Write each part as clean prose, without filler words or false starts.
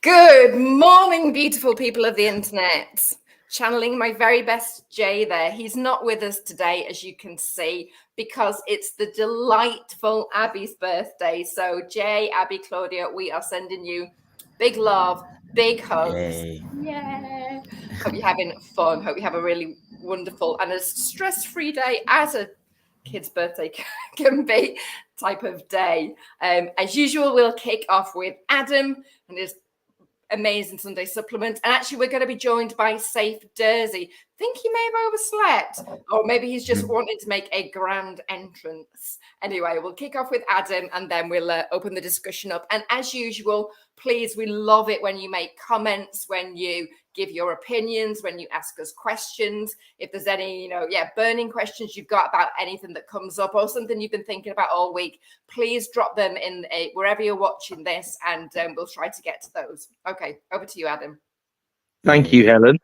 Good morning, beautiful people of the internet. Channeling my very best Jay there. He's not with us today, as you can see, because it's the delightful Abby's birthday. So Jay, Abby, Claudia, we are sending you big love, big hugs. Yay. Yeah. Hope you're having fun. Hope you have a really wonderful and as stress-free day as a kid's birthday can be type of day. As usual, we'll kick off with Adam and his amazing Sunday supplement. And actually, we're going to be joined by Saif Derzi. Think he may have overslept, or maybe he's just wanting to make a grand entrance. Anyway, we'll kick off with Adam and then we'll open the discussion up. And as usual, please, we love it when you make comments, when you give your opinions, when you ask us questions. If there's any, burning questions you've got about anything that comes up or something you've been thinking about all week, please drop them in wherever you're watching this, and we'll try to get to those. Okay, over to you, Adam. Thank you, Helen.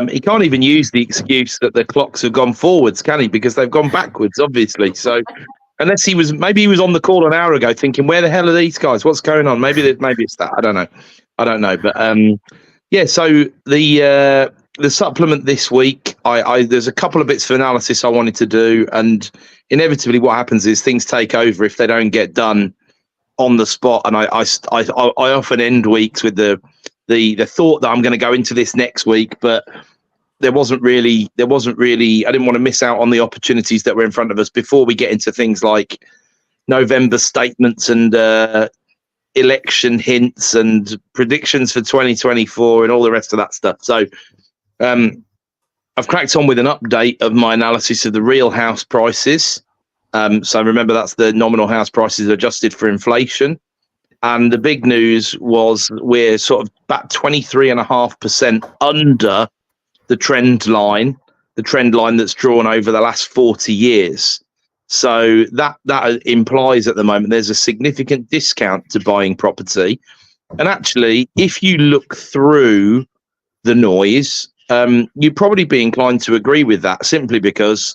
He can't even use the excuse that the clocks have gone forwards, can he? Because they've gone backwards, obviously. So unless maybe he was on the call an hour ago thinking, where the hell are these guys? What's going on? Maybe it's that. I don't know. But so the supplement this week, there's a couple of bits of analysis I wanted to do, and inevitably what happens is things take over if they don't get done on the spot. And I often end weeks with the thought that I'm going to go into this next week, but there wasn't really I didn't want to miss out on the opportunities that were in front of us before we get into things like November statements and election hints and predictions for 2024 and all the rest of that stuff. So I've cracked on with an update of my analysis of the real house prices. So remember, that's the nominal house prices adjusted for inflation. And the big news was we're sort of about 23.5% under the trend line that's drawn over the last 40 years. So that implies at the moment there's a significant discount to buying property. And actually, if you look through the noise, you'd probably be inclined to agree with that, simply because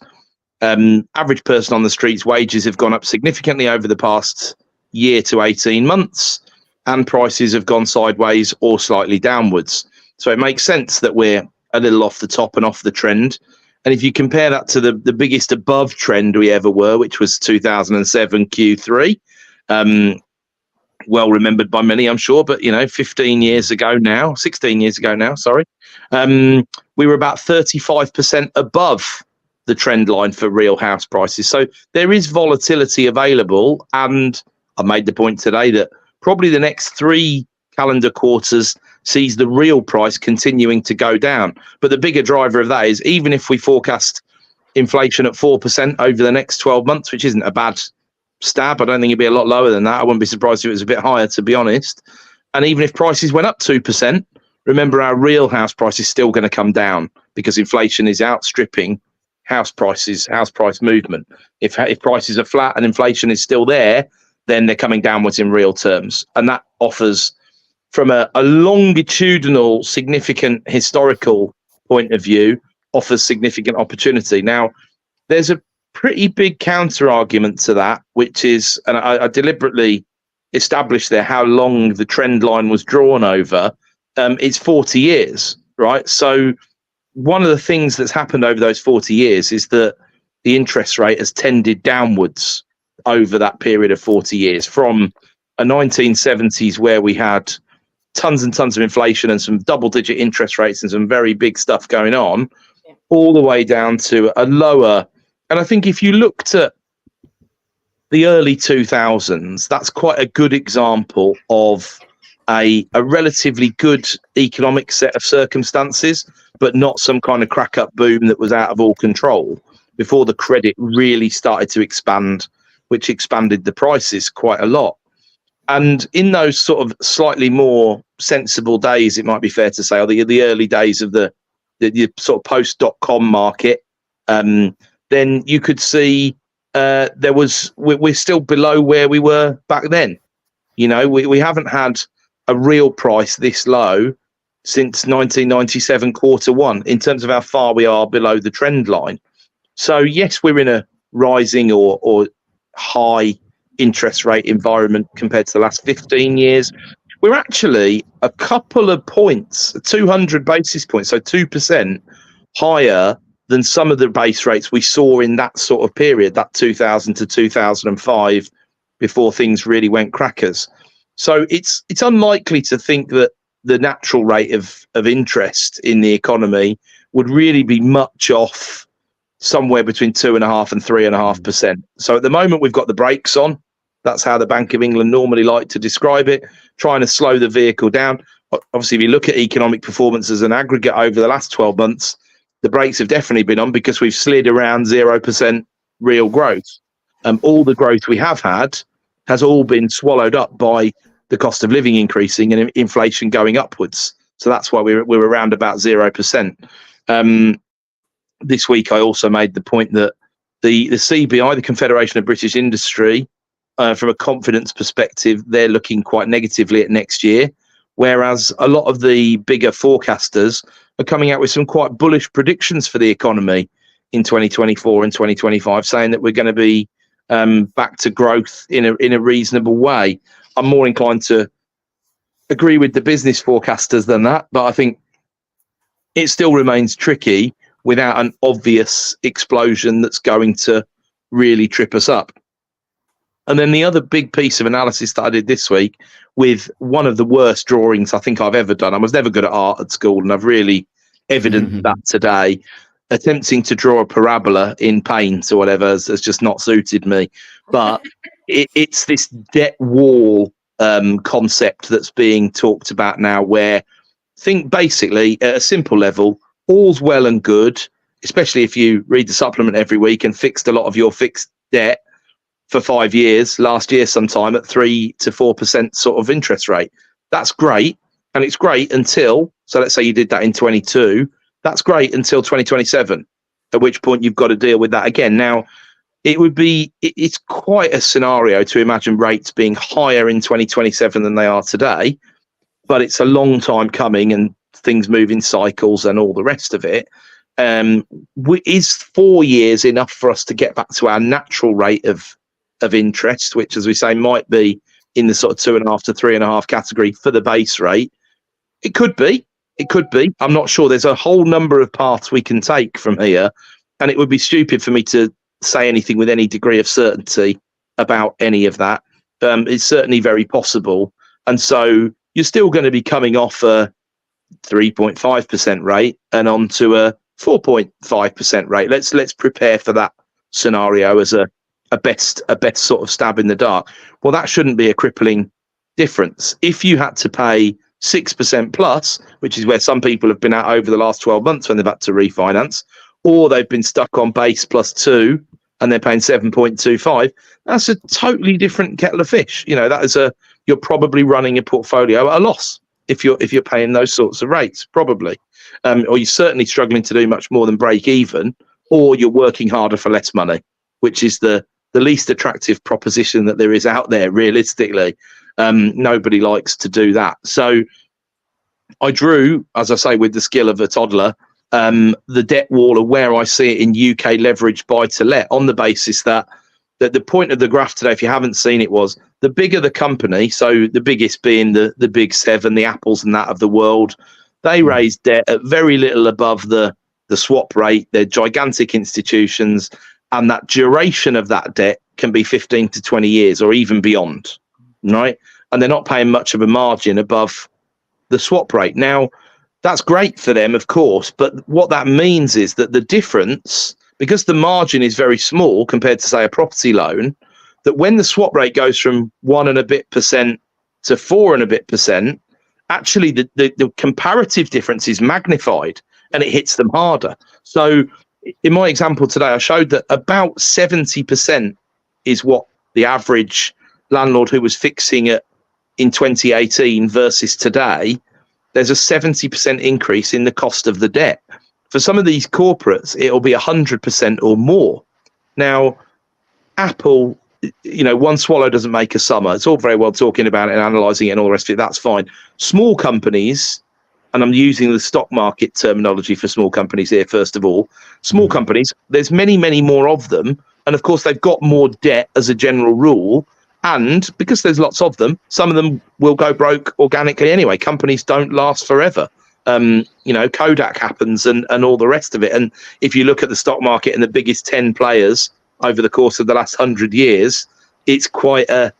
average person on the streets wages have gone up significantly over the past year to 18 months, and prices have gone sideways or slightly downwards. So it makes sense that we're a little off the top and off the trend. And if you compare that to the biggest above trend we ever were, which was 2007 Q3, well remembered by many, I'm sure, but 16 years ago now, we were about 35% above the trend line for real house prices. So there is volatility available, and I made the point today that probably the next 3 calendar quarters sees the real price continuing to go down. But the bigger driver of that is, even if we forecast inflation at 4% over the next 12 months, which isn't a bad stab, I don't think it'd be a lot lower than that. I wouldn't be surprised if it was a bit higher, to be honest. And even if prices went up 2%, remember, our real house price is still going to come down because inflation is outstripping house price movement. If prices are flat and inflation is still there, then they're coming downwards in real terms. And that offers, from a longitudinal, significant historical point of view, offers significant opportunity. Now, there's a pretty big counter argument to that, which is, and I deliberately established there how long the trend line was drawn over. It's 40 years, right? So one of the things that's happened over those 40 years is that the interest rate has tended downwards over that period of 40 years, from a 1970s where we had tons and tons of inflation and some double-digit interest rates and some very big stuff going on, all the way down to a lower. And I think if you looked at the early 2000s, that's quite a good example of a relatively good economic set of circumstances, but not some kind of crack-up boom that was out of all control before the credit really started to expand, which expanded the prices quite a lot. And in those sort of slightly more sensible days, it might be fair to say, or the early days of the sort of post.com market, then you could see we're still below where we were back then. We haven't had a real price this low since 1997 Q1 in terms of how far we are below the trend line. So yes, we're in a rising or high interest rate environment compared to the last 15 years. We're actually a couple of points, 200 basis points, so 2% higher than some of the base rates we saw in that sort of period, that 2000 to 2005, before things really went crackers. So it's unlikely to think that the natural rate of interest in the economy would really be much off somewhere between 2.5% and 3.5%. So at the moment, we've got the brakes on. That's how the Bank of England normally like to describe it, trying to slow the vehicle down. Obviously, if you look at economic performance as an aggregate over the last 12 months, the brakes have definitely been on because we've slid around 0% real growth. All the growth we have had has all been swallowed up by the cost of living increasing and inflation going upwards. So that's why we're around about 0%. This week, I also made the point that the CBI, the Confederation of British Industry, from a confidence perspective, they're looking quite negatively at next year, whereas a lot of the bigger forecasters are coming out with some quite bullish predictions for the economy in 2024 and 2025, saying that we're going to be back to growth in a reasonable way. I'm more inclined to agree with the business forecasters than that, but I think it still remains tricky without an obvious explosion that's going to really trip us up. And then the other big piece of analysis that I did this week, with one of the worst drawings I think I've ever done. I was never good at art at school, and I've really evidenced that today. Attempting to draw a parabola in paint or whatever has just not suited me. But it's this debt wall concept that's being talked about now, where think basically at a simple level, all's well and good, especially if you read the supplement every week and fixed a lot of your fixed debt for 5 years, last year sometime at 3 to 4% sort of interest rate. That's great. And it's great until, so let's say you did that in 22, that's great until 2027, at which point you've got to deal with that again. Now, it's quite a scenario to imagine rates being higher in 2027 than they are today, but it's a long time coming and things move in cycles and all the rest of it. Is 4 years enough for us to get back to our natural rate of interest, which, as we say, might be in the sort of 2.5 to 3.5 category for the base rate? It could be. I'm not sure. There's a whole number of paths we can take from here, and it would be stupid for me to say anything with any degree of certainty about any of that. It's certainly very possible. And so you're still going to be coming off a 3.5% rate and onto a 4.5% rate. Let's prepare for that scenario as a best sort of stab in the dark. Well, that shouldn't be a crippling difference. If you had to pay 6% plus, which is where some people have been at over the last 12 months when they've had to refinance, or they've been stuck on base plus 2 and they're paying 7.25, that's a totally different kettle of fish. You know, you're probably running a portfolio at a loss if you're paying those sorts of rates, probably. Or you're certainly struggling to do much more than break even, or you're working harder for less money, which is the least attractive proposition that there is out there, realistically. Nobody likes to do that. So I drew, as I say, with the skill of a toddler, the debt wall of where I see it in UK leveraged buy-to-let, on the basis that the point of the graph today, if you haven't seen it, was the bigger the company, so the biggest being the big seven, the Apples and that of the world, they raise debt at very little above the swap rate. They're gigantic institutions, and that duration of that debt can be 15 to 20 years or even beyond, right? And they're not paying much of a margin above the swap rate. Now, that's great for them, of course, but what that means is that the difference, because the margin is very small compared to, say, a property loan, that when the swap rate goes from 1 and a bit percent to 4 and a bit percent, actually the comparative difference is magnified and it hits them harder. So in my example today, I showed that about 70% is what the average landlord who was fixing it in 2018 versus today, there's a 70% increase in the cost of the debt. For some of these corporates, it'll be 100% or more. Now, Apple, you know, one swallow doesn't make a summer. It's all very well talking about it and analysing it and all the rest of it. That's fine. Small companies, and I'm using the stock market terminology for small companies here, first of all. Small companies, there's many, many more of them. And of course, they've got more debt as a general rule. And because there's lots of them, some of them will go broke organically anyway. Companies don't last forever. Kodak happens and all the rest of it. And if you look at the stock market and the biggest 10 players over the course of the last 100 years, it's quite an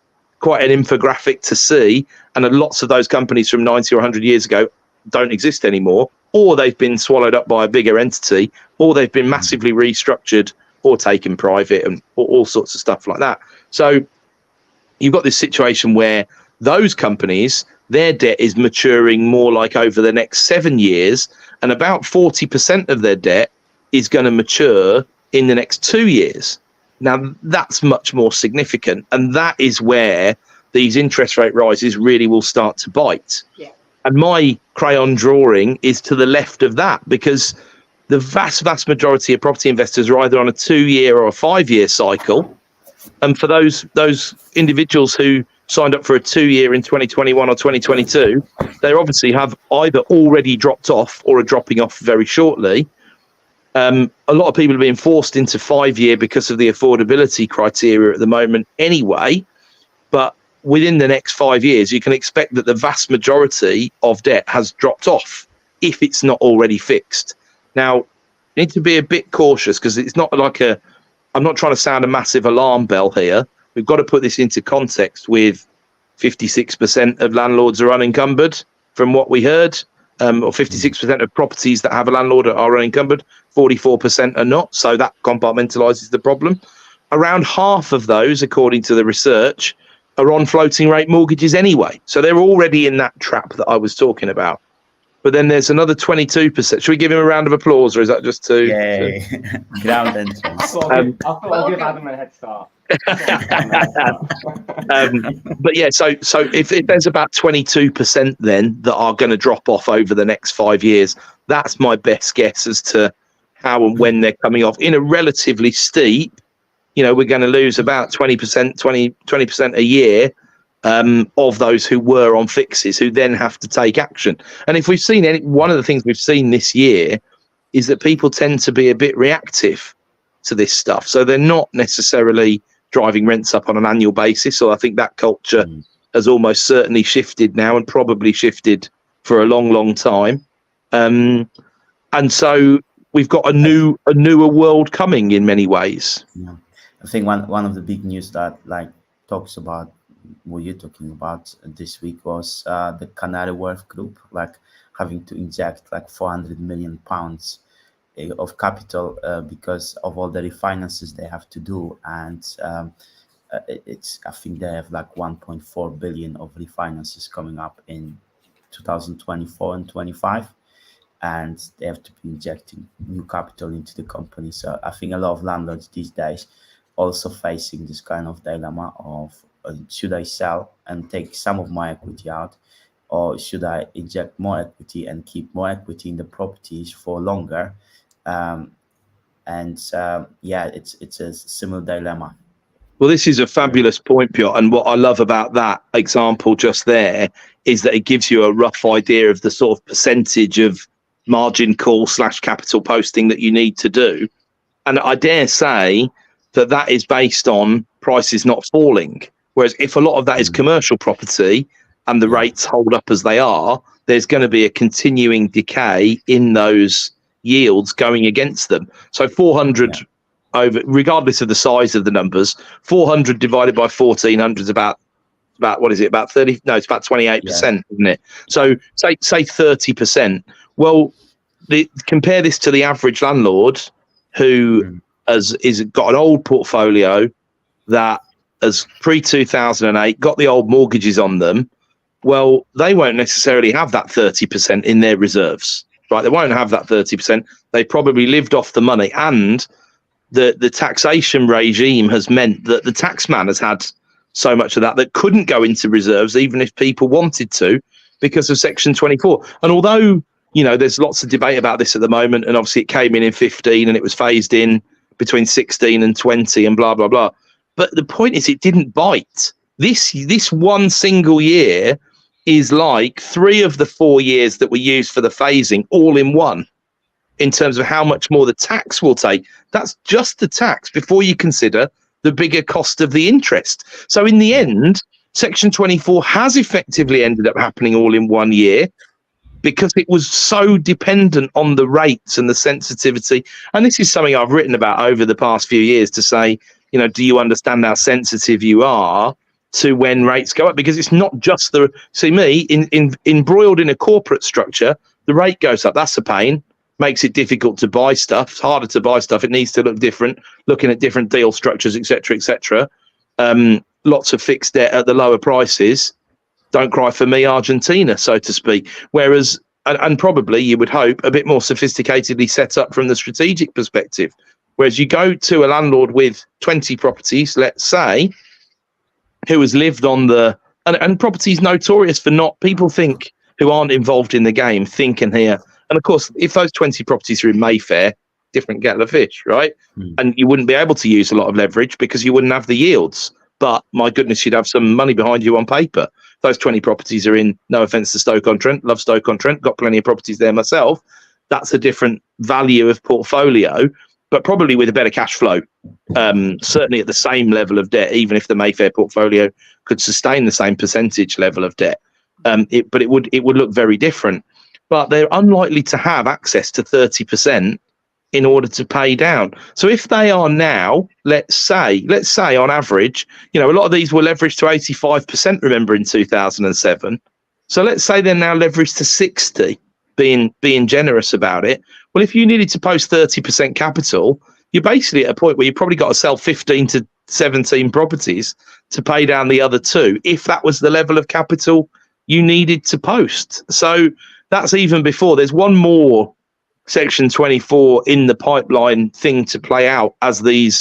infographic to see. And lots of those companies from 90 or 100 years ago don't exist anymore, or they've been swallowed up by a bigger entity, or they've been massively restructured or taken private, and all sorts of stuff like that. So you've got this situation where those companies, their debt is maturing more like over the next 7 years, and about 40% of their debt is going to mature in the next 2 years. Now, that's much more significant, and that is where these interest rate rises really will start to bite. Yeah. And my crayon drawing is to the left of that, because the vast majority of property investors are either on a 2-year or a 5-year cycle. And for those individuals who signed up for a 2-year in 2021 or 2022, they obviously have either already dropped off or are dropping off very shortly. A lot of people are being forced into 5-year because of the affordability criteria at the moment anyway. But within the next 5 years, you can expect that the vast majority of debt has dropped off if it's not already fixed. Now, you need to be a bit cautious, because it's not like I'm not trying to sound a massive alarm bell here. We've got to put this into context with 56% of landlords are unencumbered from what we heard, or 56% of properties that have a landlord are unencumbered, 44% are not. So that compartmentalizes the problem. Around half of those, according to the research, are on floating rate mortgages anyway. So they're already in that trap that I was talking about. But then there's another 22%. Should we give him a round of applause, or is that just too... Yay. Ground entrance. I thought I'll give Adam a head start. But yeah, so if there's about 22% then that are going to drop off over the next 5 years, that's my best guess as to how and when they're coming off. In a relatively steep, we're going to lose about 20% a year of those who were on fixes, who then have to take action. And if we've seen one of the things we've seen this year is that people tend to be a bit reactive to this stuff. So they're not necessarily driving rents up on an annual basis. So I think that culture has almost certainly shifted now, and probably shifted for a long time. And so we've got a newer world coming in many ways. Yeah. I think one of the big news that talks about what you're talking about this week was the Canary Wharf Group having to inject £400 million of capital because of all the refinances they have to do, and I think they have 1.4 billion of refinances coming up in 2024 and 25, and they have to be injecting new capital into the company. So I think a lot of landlords these days also facing this kind of dilemma of should I sell and take some of my equity out, or should I inject more equity and keep more equity in the properties for longer? It's a similar dilemma. Well, this is a fabulous point, Piotr. And what I love about that example just there is that it gives you a rough idea of the sort of percentage of margin call / capital posting that you need to do. And I dare say that is based on prices not falling. Whereas if a lot of that is commercial property and the rates hold up as they are, there's going to be a continuing decay in those yields going against them. So 400 over, regardless of the size of the numbers, 400 divided by 1400 is about what is it? About 30? No, it's about 28%, isn't it? So say 30%. Well, compare this to the average landlord who has got an old portfolio that has pre-2008 got the old mortgages on them. Well, they won't necessarily have that 30% in their reserves, right? They won't have that 30%. They probably lived off the money, and the taxation regime has meant that the taxman has had so much of that couldn't go into reserves, even if people wanted to, because of Section 24. And although, there's lots of debate about this at the moment, and obviously it came in 15 and it was phased in between 16 and 20 and blah, blah, blah. But the point is, it didn't bite. This one single year is like 3 of the 4 years that were used for the phasing all in one, in terms of how much more the tax will take. That's just the tax before you consider the bigger cost of the interest. So in the end, Section 24 has effectively ended up happening all in 1 year because it was so dependent on the rates and the sensitivity. And this is something I've written about over the past few years to say, you know, do you understand how sensitive you are to when rates go up? Because it's not just embroiled in a corporate structure, the rate goes up. That's a pain. Makes it difficult to buy stuff. It's harder to buy stuff. It needs to look different, looking at different deal structures, etc., etc. Lots of fixed debt at the lower prices. Don't cry for me, Argentina, so to speak. Whereas, and probably you would hope, a bit more sophisticatedly set up from the strategic perspective. Whereas you go to a landlord with 20 properties, let's say, who has lived on and properties notorious for not, people think, who aren't involved in the game, think and hear. And of course, if those 20 properties are in Mayfair, different kettle of fish, right? And you wouldn't be able to use a lot of leverage because you wouldn't have the yields. But my goodness, you'd have some money behind you on paper. Those 20 properties are in, no offense to Stoke-on-Trent, love Stoke-on-Trent, got plenty of properties there myself. That's a different value of portfolio, but probably with a better cash flow. Certainly at the same level of debt, even if the Mayfair portfolio could sustain the same percentage level of debt. But it would look very different. But they're unlikely to have access to 30% in order to pay down. So if they are now, let's say on average, you know, a lot of these were leveraged to 85%, remember, in 2007. So let's say they're now leveraged to 60, being generous about it. Well, if you needed to post 30% capital, you're basically at a point where you've probably got to sell 15 to 17 properties to pay down the other two, if that was the level of capital you needed to post. So that's even before. There's one more Section 24 in the pipeline thing to play out as the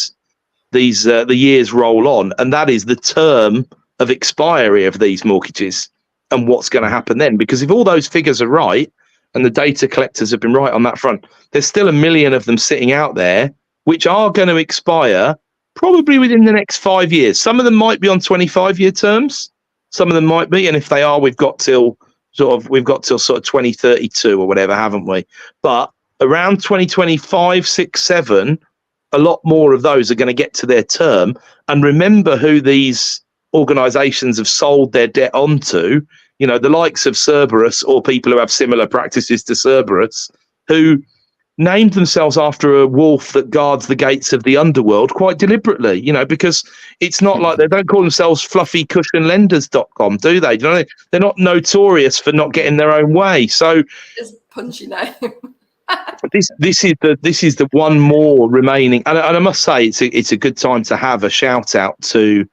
years roll on, and that is the term of expiry of these mortgages and what's going to happen then. Because if all those figures are right and the data collectors have been right on that front, there's still 1 million of them sitting out there which are going to expire probably within the next 5 years. Some of them might be on 25-year terms, some of them might be, and if they are, we've got till sort of 2032 or whatever, haven't we? But around 2025, 6, 7, a lot more of those are going to get to their term. And remember who these organisations have sold their debt onto, you know, the likes of Cerberus, or people who have similar practices to Cerberus, who named themselves after a wolf that guards the gates of the underworld quite deliberately, you know, because it's not like they don't call themselves fluffycushionlenders.com, do they? You know, they're not notorious for not getting their own way. So it's punchy name. this is the one more remaining, and I must say it's a good time to have a shout out to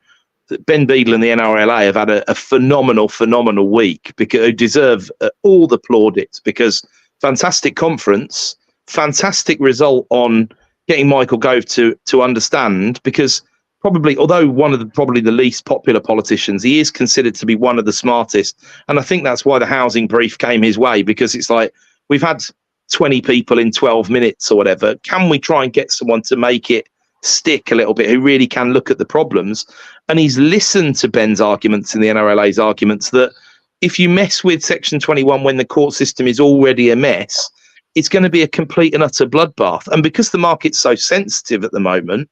Ben Beadle and the NRLA. Have had a phenomenal week, because they deserve all the plaudits, because fantastic conference, fantastic result on getting Michael Gove to understand, because probably, although one of probably the least popular politicians, he is considered to be one of the smartest. And I think that's why the housing brief came his way, because it's like, we've had 20 people in 12 minutes or whatever. Can we try and get someone to make it stick a little bit, who really can look at the problems? And he's listened to Ben's arguments and the NRLA's arguments that if you mess with Section 21 when the court system is already a mess, it's going to be a complete and utter bloodbath. And because the market's so sensitive at the moment,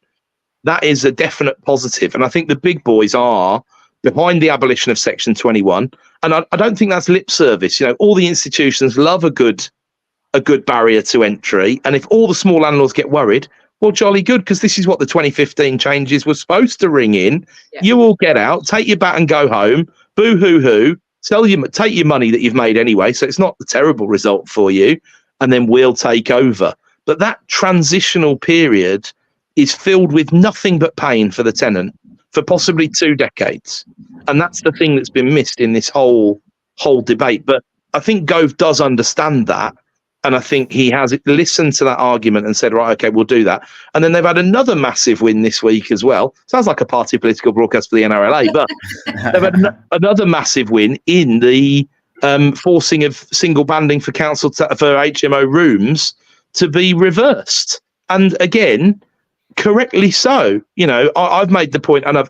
that is a definite positive. And I think the big boys are behind the abolition of Section 21. And I don't think that's lip service. You know, all the institutions love a good barrier to entry. And if all the small landlords get worried, well, jolly good, because this is what the 2015 changes were supposed to ring in. Yeah. You all get out, take your bat and go home, boo-hoo-hoo, take your money that you've made anyway, so it's not a terrible result for you, and then we'll take over. But that transitional period is filled with nothing but pain for the tenant for possibly 2 decades. And that's the thing that's been missed in this whole debate. But I think Gove does understand that. And I think he has listened to that argument and said, right, okay, we'll do that. And then they've had another massive win this week as well. Sounds like a party political broadcast for the NRLA, but they've had another massive win in the forcing of single banding for council for HMO rooms to be reversed. And again, correctly so. You know, I've made the point, and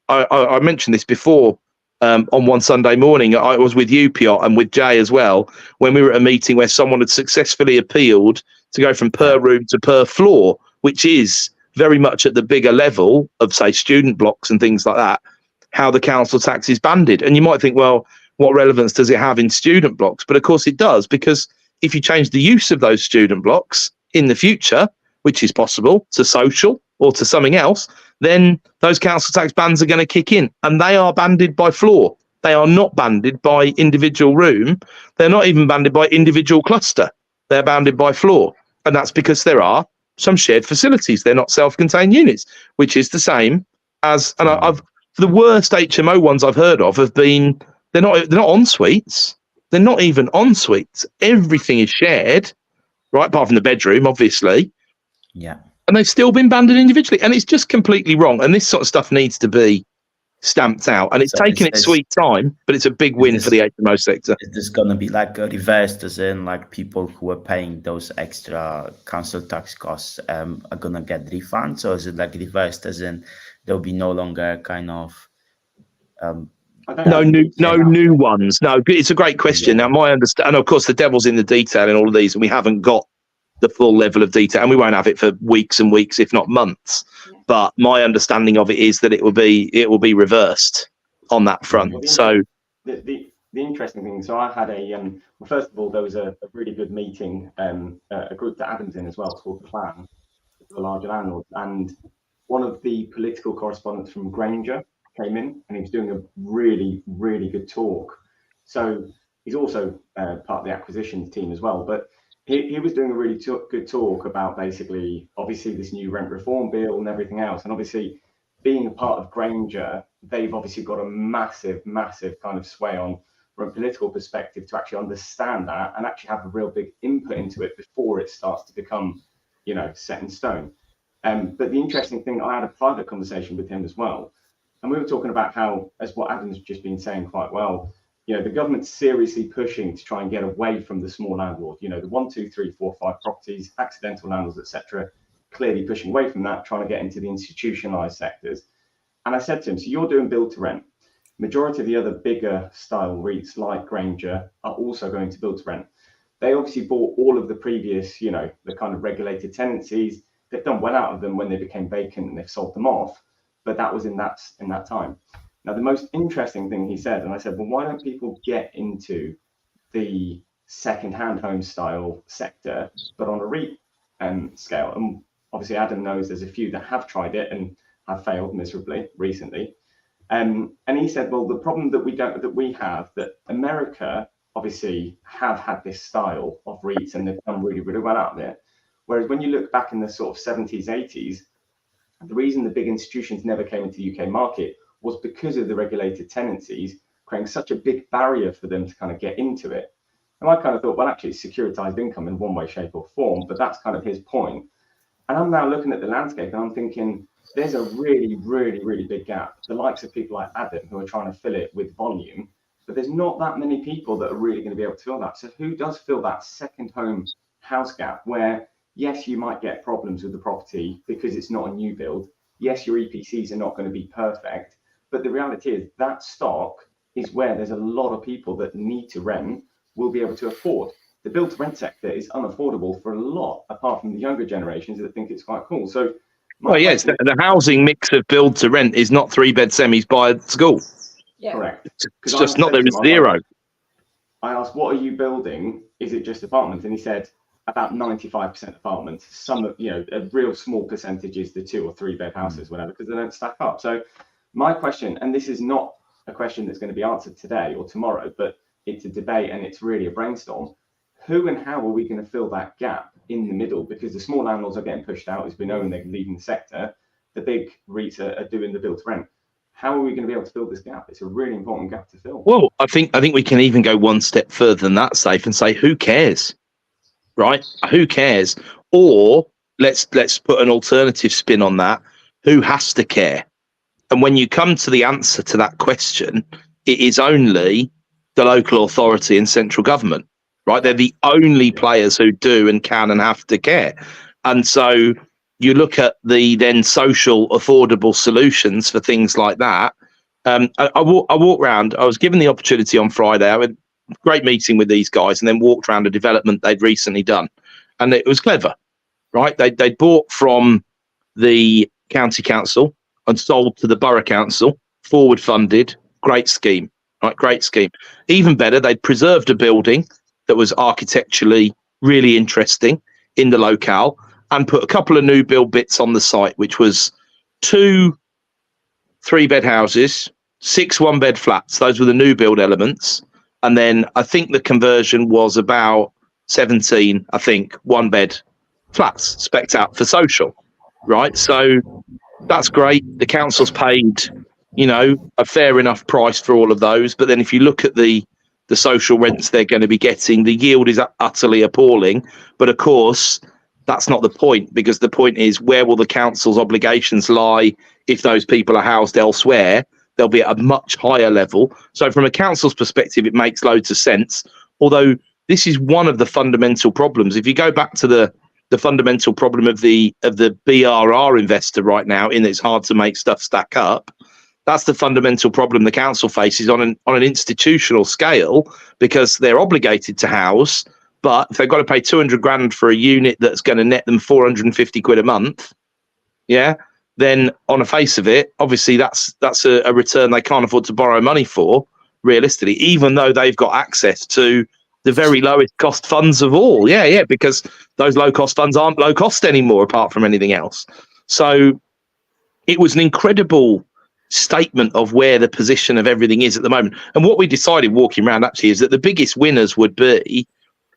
I mentioned this before. On one Sunday morning, I was with you, Piotr, and with Jay as well, when we were at a meeting where someone had successfully appealed to go from per room to per floor, which is very much at the bigger level of, say, student blocks and things like that, how the council tax is banded. And you might think, well, what relevance does it have in student blocks? But of course it does, because if you change the use of those student blocks in the future, which is possible, to social or to something else, then those council tax bands are going to kick in, and they are banded by floor. They are not banded by individual room. They're not even banded by individual cluster. They're banded by floor. And that's because there are some shared facilities. They're not self-contained units, which is the same as, and I've the worst HMO ones I've heard of have been, they're not en suites. They're not even en suites. Everything is shared, right? Apart from the bedroom, obviously. Yeah. And they've still been banded individually. And it's just completely wrong. And this sort of stuff needs to be stamped out. And it's taken its sweet time, but it's a big win for the HMO sector. Is this going to be like reversed, as in like people who are paying those extra council tax costs are going to get refunds? Or is it like reversed, as in there'll be no longer kind of... No new ones. No, it's a great question. Now, my understanding, and of course, the devil's in the detail in all of these, and we haven't got the full level of detail, and we won't have it for weeks and weeks, if not months. But my understanding of it is that it will be reversed on that front. Well, so the interesting thing. So I had a well, first of all, there was a really good meeting, a group that Adam's in as well, called Plan, the larger landlords, and one of the political correspondents from Grainger came in, and he was doing a really, really good talk. So he's also part of the acquisitions team as well, but he was doing a really good talk about basically, obviously, this new rent reform bill and everything else. And obviously, being a part of Grainger, they've obviously got a massive, massive kind of sway on, from a political perspective, to actually understand that and actually have a real big input into it before it starts to become, set in stone. But the interesting thing, I had a private conversation with him as well. And we were talking about how, as what Adam's just been saying quite well, the government's seriously pushing to try and get away from the small landlord, the 1, 2, 3, 4, 5 properties, accidental landlords, etc., clearly pushing away from that, trying to get into the institutionalized sectors. And I said to him, so you're doing build to rent. Majority of the other bigger style REITs like Grainger are also going to build to rent. They obviously bought all of the previous, the kind of regulated tenancies. They've done well out of them when they became vacant and they've sold them off. But that was in that time. Now, the most interesting thing he said, and I said, well, why don't people get into the second-hand home style sector, but on a REIT scale? And obviously, Adam knows there's a few that have tried it and have failed miserably recently. And he said, well, the problem that we have, that America obviously have had this style of REITs and they've done really, really well out there. Whereas when you look back in the sort of 70s, 80s, the reason the big institutions never came into the UK market was because of the regulated tenancies, creating such a big barrier for them to kind of get into it. And I kind of thought, well, actually, it's securitized income in one way, shape or form, but that's kind of his point. And I'm now looking at the landscape and I'm thinking, there's a really, really, really big gap. The likes of people like Adam who are trying to fill it with volume, but there's not that many people that are really going to be able to fill that. So who does fill that second home house gap where, yes, you might get problems with the property because it's not a new build. Yes, your EPCs are not going to be perfect. But the reality is that stock is where there's a lot of people that need to rent will be able to afford. The build to rent sector is unaffordable for a lot, apart from the younger generations that think it's quite cool. So, well, yes, the housing mix of build to rent is not 3-bed semis by a school. Yeah. Correct. It's just not, there is zero. I asked, what are you building? Is it just apartments? And he said, about 95% apartments. Some, a real small percentage is the 2 or 3 bed houses, whatever, because they don't stack up. So my question, and this is not a question that's going to be answered today or tomorrow, but it's a debate and it's really a brainstorm. Who and how are we going to fill that gap in the middle? Because the small landlords are getting pushed out, as we know, and they're leaving the sector. The big REITs are doing the build to rent. How are we going to be able to fill this gap? It's a really important gap to fill. Well, I think we can even go one step further than that, Saif, and say, who cares? Right? Who cares? Or let's put an alternative spin on that. Who has to care? And when you come to the answer to that question, it is only the local authority and central government, right? They're the only players who do and can and have to care. And so you look at the then social affordable solutions for things like that. I walked around. I was given the opportunity on Friday. I had a great meeting with these guys and then walked around a development they'd recently done. And it was clever, right? They bought from the county council and sold to the borough council, forward funded. Great scheme, right? Great scheme. Even better, they'd preserved a building that was architecturally really interesting in the locale and put a couple of new build bits on the site, which was 2 3-bed houses, 6 1-bed flats. Those were the new build elements. And then I think the conversion was about 17, 1-bed flats spec'd out for social, right? So that's great. The council's paid, a fair enough price for all of those. But then if you look at the social rents they're going to be getting, the yield is utterly appalling. But of course, that's not the point, because the point is, where will the council's obligations lie if those people are housed elsewhere? They'll be at a much higher level. So from a council's perspective, it makes loads of sense. Although this is one of the fundamental problems. If you go back to the fundamental problem of the BRR investor right now, in that it's hard to make stuff stack up, that's the fundamental problem the council faces on an institutional scale, because they're obligated to house, but if they've got to pay 200 grand for a unit that's going to net them 450 quid a month, then on the face of it, obviously that's a return they can't afford to borrow money for, realistically, even though they've got access to the very lowest cost funds of all. Because those low cost funds aren't low cost anymore, apart from anything else. So it was an incredible statement of where the position of everything is at the moment. And what we decided walking around actually is that the biggest winners would be,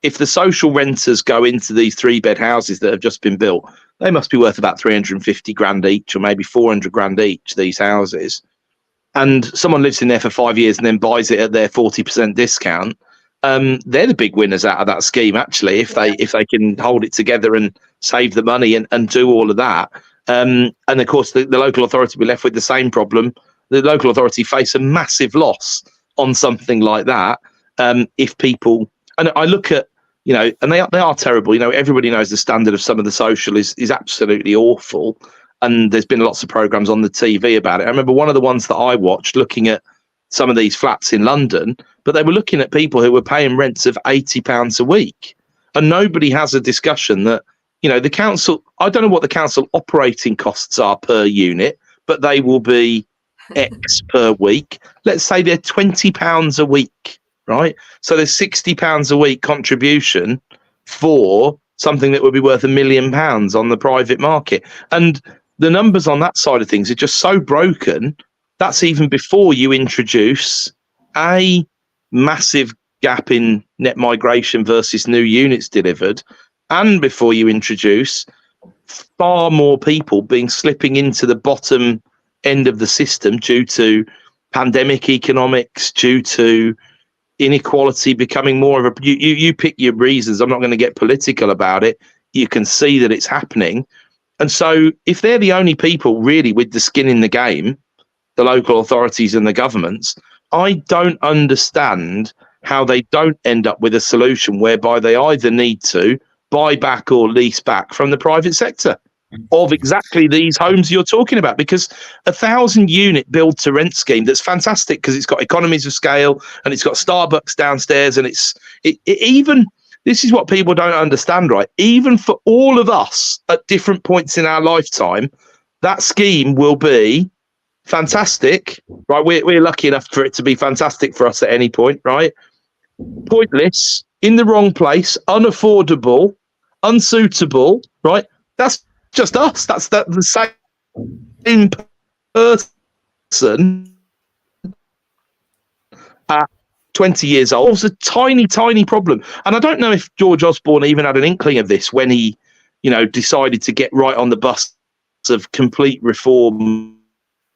if the social renters go into these 3-bed houses that have just been built, they must be worth about 350 grand each, or maybe 400 grand each, these houses. And someone lives in there for 5 years and then buys it at their 40% discount. They're the big winners out of that scheme, actually, if they can hold it together and save the money and do all of that. And of course, the local authority will be left with the same problem. The local authority face a massive loss on something like that. If people, and I look at, and they are terrible. Everybody knows the standard of some of the social is absolutely awful. And there's been lots of programs on the TV about it. I remember one of the ones that I watched looking at some of these flats in London, but they were looking at people who were paying rents of £80 a week. And nobody has a discussion that, the council, I don't know what the council operating costs are per unit, but they will be X per week. Let's say they're £20 a week, right? So there's £60 a week contribution for something that would be worth £1 million on the private market. And the numbers on that side of things are just so broken. That's even before you introduce a massive gap in net migration versus new units delivered, and before you introduce far more people slipping into the bottom end of the system due to pandemic economics, due to inequality becoming more of a, you pick your reasons. I'm not going to get political about it. You can see that it's happening. And so if they're the only people really with the skin in the game, the local authorities and the governments, I don't understand how they don't end up with a solution whereby they either need to buy back or lease back from the private sector of exactly these homes you're talking about. Because 1,000 unit build to rent scheme, that's fantastic because it's got economies of scale and it's got Starbucks downstairs, and even, this is what people don't understand, right? Even for all of us at different points in our lifetime, that scheme will be fantastic, right? We're lucky enough for it to be fantastic for us at any point, right? Pointless, in the wrong place, unaffordable, unsuitable, right? That's just us. That's the same person at 20 years old. It's a tiny, tiny problem. And I don't know if George Osborne even had an inkling of this when he, decided to get right on the bus of complete reform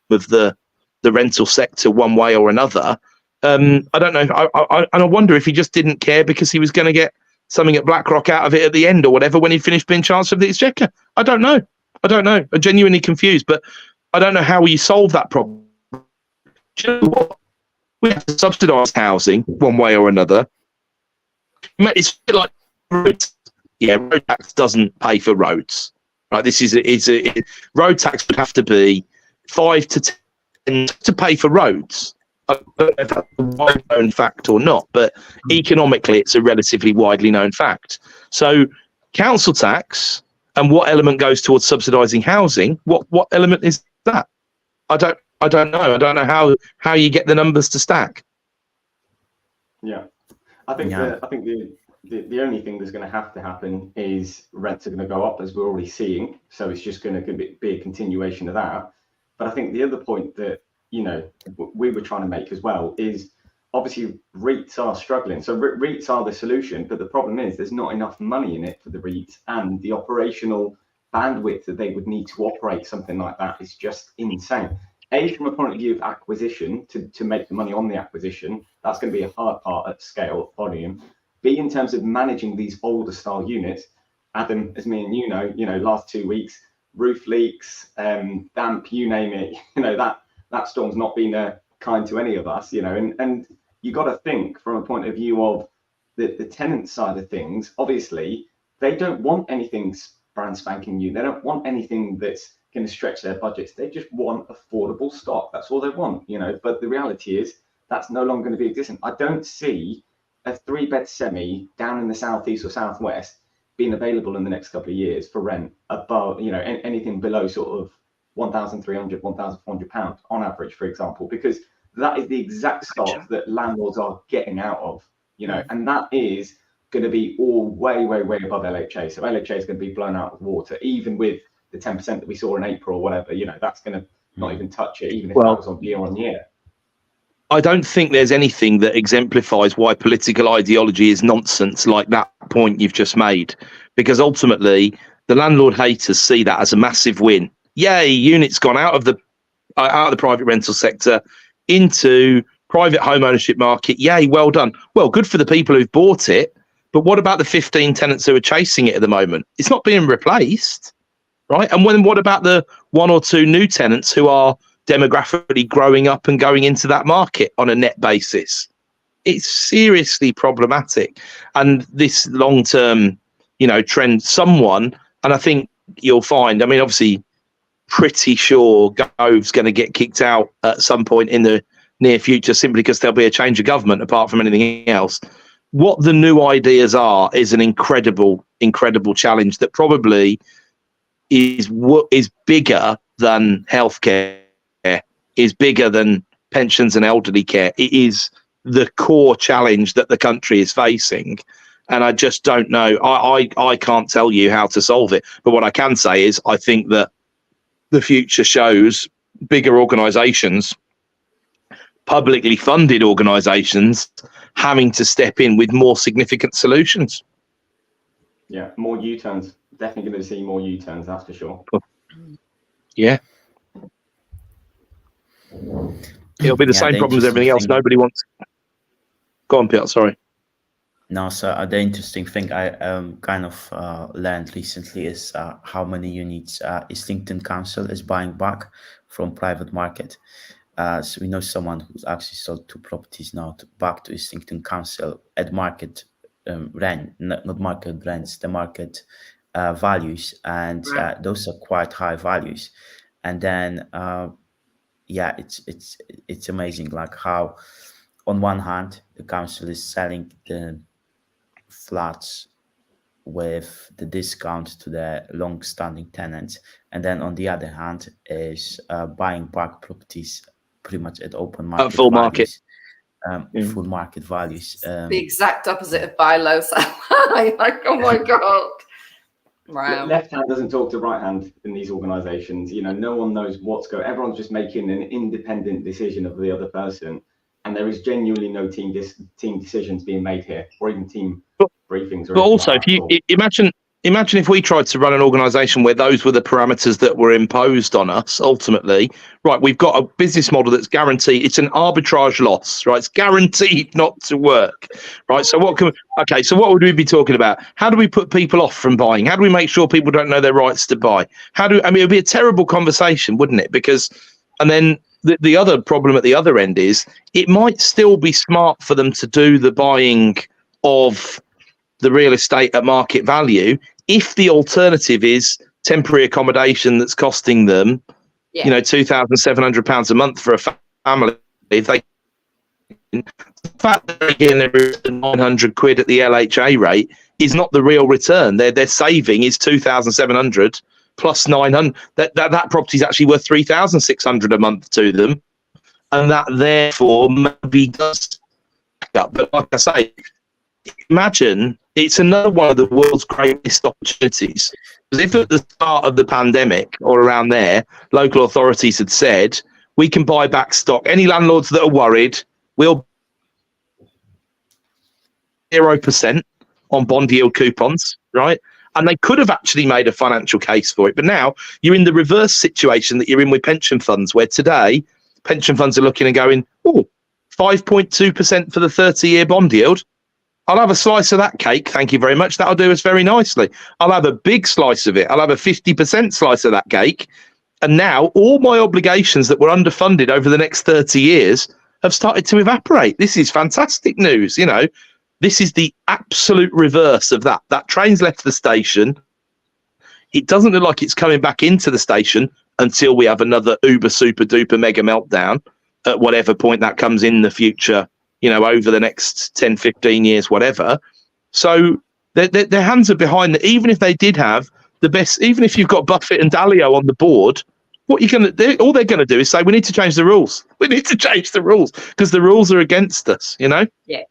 of the rental sector one way or another. I don't know. I wonder if he just didn't care because he was going to get something at BlackRock out of it at the end or whatever when he finished being Chancellor of the Exchequer. I don't know. I'm genuinely confused, but I don't know how you solve that problem. Do you know what? We have to subsidise housing one way or another. It's like roads. Yeah, road tax doesn't pay for roads. Right? Road tax would have to be 5 to 10 to pay for roads. I don't know if that's a widely known fact or not, but economically it's a relatively widely known fact. So council tax and what element goes towards subsidising housing? What element is that? I don't know. I don't know how you get the numbers to stack. Yeah, I think the only thing that's going to happen is rents are going to go up, as we're already seeing. So it's just going to be a continuation of that. But I think the other point that, you know, we were trying to make as well is obviously REITs are struggling. So REITs are the solution, but the problem is there's not enough money in it for the REITs, and the operational bandwidth that they would need to operate something like that is just insane. A, from a point of view of acquisition, to make the money on the acquisition, that's going to be a hard part at scale, volume. B, in terms of managing these older style units, Adam, as me and you know, last 2 weeks, roof leaks, damp, you name it, you know, that storm's not been kind to any of us, you know, and you got to think from a point of view of the tenant side of things. Obviously, they don't want anything brand spanking new. They don't want anything that's going to stretch their budgets. They just want affordable stock. That's all they want, you know. But the reality is that's no longer going to be existent. I don't see a 3-bed semi down in the southeast or southwest being available in the next couple of years for rent above, you know, anything below sort of £1,300, £1,400 on average, for example, because that is the exact stock that landlords are getting out of, you know, and that is going to be all way above LHA. So LHA is going to be blown out of water, even with the 10% that we saw in April or whatever, you know, that's going to not even touch it, even if that was on year. I don't think there's anything that exemplifies why political ideology is nonsense like that point you've just made, because ultimately the landlord haters see that as a massive win. Yay, units gone out of the private rental sector into private home ownership market. Yay, well done. Well, good for the people who've bought it, but what about the 15 tenants who are chasing it at the moment? It's not being replaced, right? And what about the 1 or 2 new tenants who are demographically growing up and going into that market on a net basis? It's seriously problematic. And this long-term, you know, trend, and I think you'll find, I mean, obviously, pretty sure Gove's going to get kicked out at some point in the near future, simply because there'll be a change of government, apart from anything else. What the new ideas are is an incredible challenge that probably is bigger than healthcare, is bigger than pensions and elderly care. It is the core challenge that the country is facing. And I just don't know. I can't tell you how to solve it. But what I can say is I think that the future shows bigger organisations, publicly funded organisations, having to step in with more significant solutions. Yeah, more U-turns. Definitely going to see more U-turns, that's for sure. Yeah. It'll be the same problem as everything else. Nobody wants. Go on, Piotr, sorry. No, so the interesting thing I kind of learned recently is how many units Islington Council is buying back from private market. So we know someone who's actually sold 2 properties now back to Islington Council at market rent, not market rents, the market values, and those are quite high values. And then yeah, it's amazing, like how on one hand the council is selling the flats with the discount to the long-standing tenants, and then on the other hand is buying back properties pretty much at open market full values, market full market values. The exact opposite of buy low, sell high. Like, oh my god. Wow. Left hand doesn't talk to right hand in these organizations. You know, no one knows what's going. Everyone's just making an independent decision of the other person, and there is genuinely no team decisions being made here, or even team briefings. But also, if you imagine if we tried to run an organization where those were the parameters that were imposed on us, ultimately, right, we've got a business model that's guaranteed, it's an arbitrage loss, right? It's guaranteed not to work, right? So what would we be talking about? How do we put people off from buying? How do we make sure people don't know their rights to buy? It would be a terrible conversation, wouldn't it? Because, and then the other problem at the other end is it might still be smart for them to do the buying of the real estate at market value if the alternative is temporary accommodation that's costing them, you know, £2,700 a month for a family. If they, the fact that they're getting £900 at the LHA rate is not the real return. Their saving is 2,700 plus 900. That property is actually worth 3,600 a month to them, and that therefore maybe does pick up. But like I say, imagine it's another one of the world's greatest opportunities. Because if at the start of the pandemic or around there, local authorities had said, we can buy back stock. Any landlords that are worried, we'll 0% on bond yield coupons, right? And they could have actually made a financial case for it. But now you're in the reverse situation that you're in with pension funds, where today pension funds are looking and going, oh, 5.2% for the 30-year bond yield. I'll have a slice of that cake. Thank you very much. That'll do us very nicely. I'll have a big slice of it. I'll have a 50% slice of that cake. And now all my obligations that were underfunded over the next 30 years have started to evaporate. This is fantastic news. You know, this is the absolute reverse of that. That train's left the station. It doesn't look like it's coming back into the station until we have another uber, super duper mega meltdown at whatever point that comes in the future, you know, over the next 10, 15 years, whatever. So their hands are behind that. Even if they did have the best, even if you've got Buffett and Dalio on the board, what you're going to do, all they're going to do is say, we need to change the rules. We need to change the rules because the rules are against us, you know? Yeah.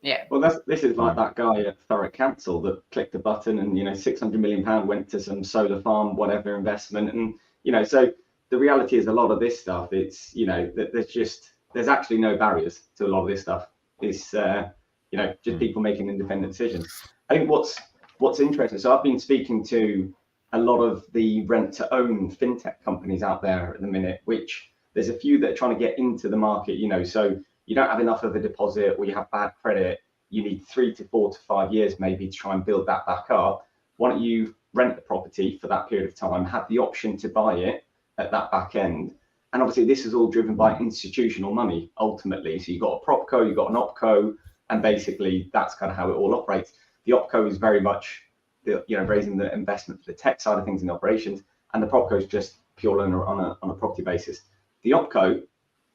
Yeah. Well, this is like that guy at Thurrock Council that clicked a button and, you know, £600 million went to some solar farm, whatever investment. And, you know, so the reality is a lot of this stuff, it's, you know, there's actually no barriers to a lot of this stuff. It's, you know, just people making independent decisions. I think what's interesting, so I've been speaking to a lot of the rent-to-own fintech companies out there at the minute, which there's a few that are trying to get into the market, you know, so you don't have enough of a deposit or you have bad credit, you need 3 to 4 to 5 years maybe to try and build that back up. Why don't you rent the property for that period of time, have the option to buy it at that back end? And obviously this is all driven by institutional money ultimately. So you've got a propco, you've got an opco, and basically that's kind of how it all operates. The opco is very much, you know, raising the investment for the tech side of things in operations, and the propco is just purely on a property basis. The opco,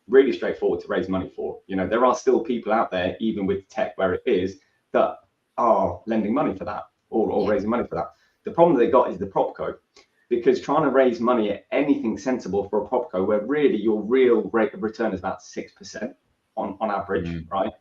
really straightforward to raise money for. You know, there are still people out there, even with tech where it is, that are lending money for that or raising money for that. The problem they got is the propco, because trying to raise money at anything sensible for a propco where really your real rate of return is about 6% on average, right,